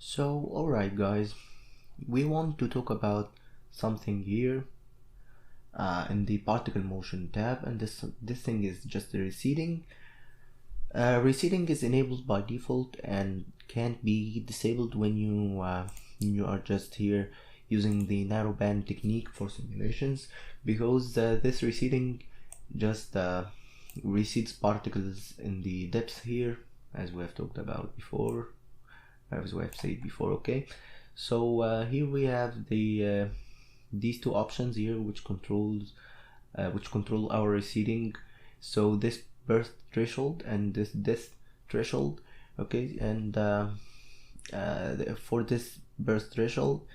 So, alright guys, we want to talk about something here in the particle motion tab, and this thing is just the receding. Receding is enabled by default and can't be disabled when you are just here using the narrowband technique for simulations, because this receding just recedes particles in the depth here, as we have talked about before, as we have said before. Okay, so here we have the these two options here which control our receding. So this burst threshold and this depth threshold. Okay, and for this burst threshold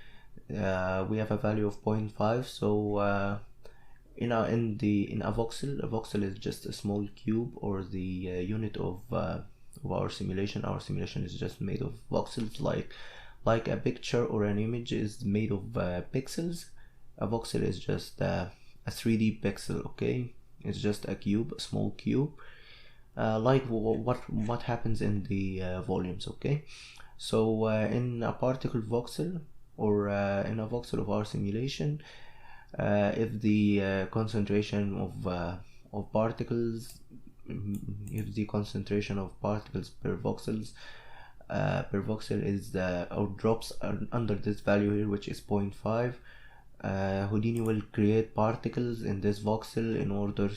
we have a value of 0.5. So in a voxel is just a small cube, or the unit of our simulation. Our simulation is just made of voxels, like a picture or an image is made of pixels. A voxel is just a 3D pixel. Okay, it's just a cube, a small cube, like what happens in the volumes. Okay, so in a particle voxel, or in a voxel of our simulation, if the concentration of particles if the concentration of particles per voxel is or drops under this value here, which is 0.5, Houdini will create particles in this voxel in order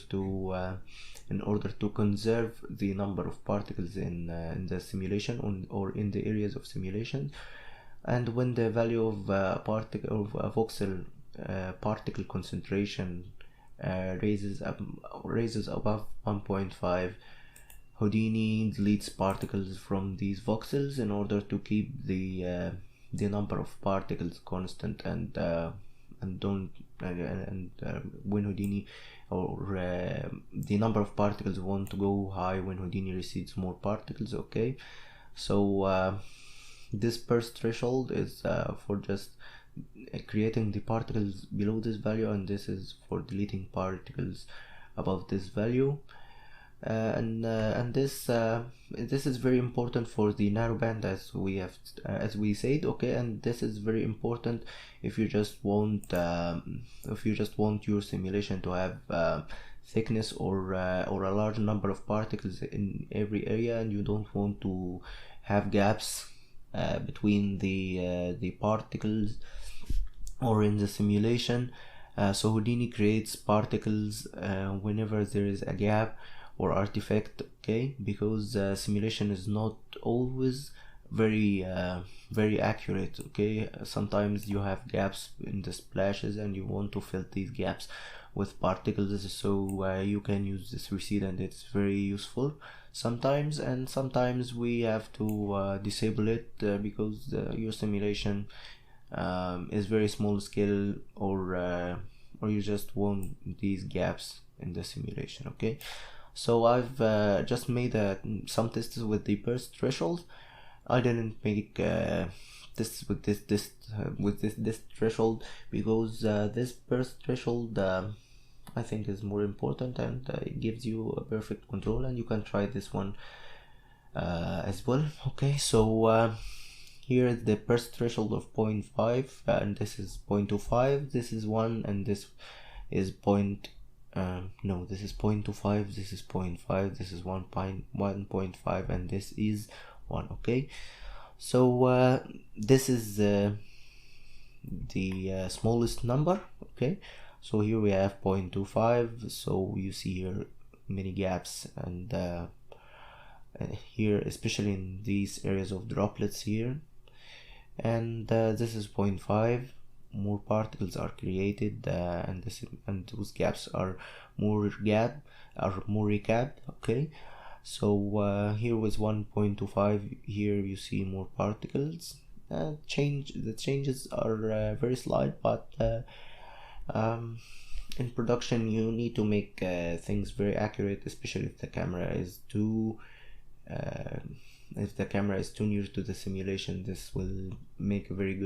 to conserve the number of particles in the simulation or in the areas of simulation. And when the value of a voxel particle concentration raises above 1.5, Houdini deletes particles from these voxels in order to keep the number of particles constant, and when Houdini the number of particles won't go high when Houdini recedes more particles. Okay, so this burst threshold is for just creating the particles below this value, and this is for deleting particles above this value. And this is very important for the narrowband, as we said. Okay, and this is very important if you just want your simulation to have thickness or a large number of particles in every area, and you don't want to have gaps between the particles or in the simulation. So Houdini creates particles whenever there is a gap or artifact. Okay, because simulation is not always very accurate. Okay, sometimes you have gaps in the splashes and you want to fill these gaps with particles, so you can use this recede, and it's very useful sometimes. And sometimes we have to disable it because your simulation is very small scale, or you just want these gaps in the simulation. Okay, so I've just made some tests with the burst threshold. I didn't make tests with this threshold because this burst threshold I think is more important, and it gives you a perfect control, and you can try this one as well. Okay, so here is the burst threshold of 0.5, and this is 0.25, this is 1, and this is this is 0.25, this is 0.5, this is 1.5, and this is 1. Okay, so this is the smallest number. Okay, so here we have 0.25, so you see here many gaps, and here especially in these areas of droplets here. And this is 0.5, more particles are created, and those gaps are more recap. Okay, so here was 1.25, here you see more particles. The changes are very slight, but in production you need to make things very accurate, especially if the camera is too near to the simulation. This will make a very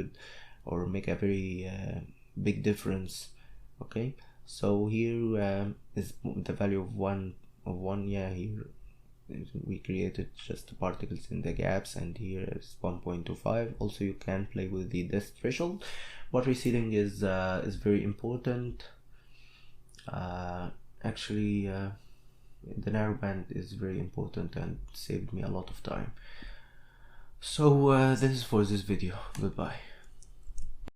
big difference. Okay, so here is the value of one. Yeah, here we created just particles in the gaps, and here is 1.25. Also you can play with the depth threshold, but resealing is very important. Actually the narrowband is very important and saved me a lot of time. So this is for this video. Goodbye.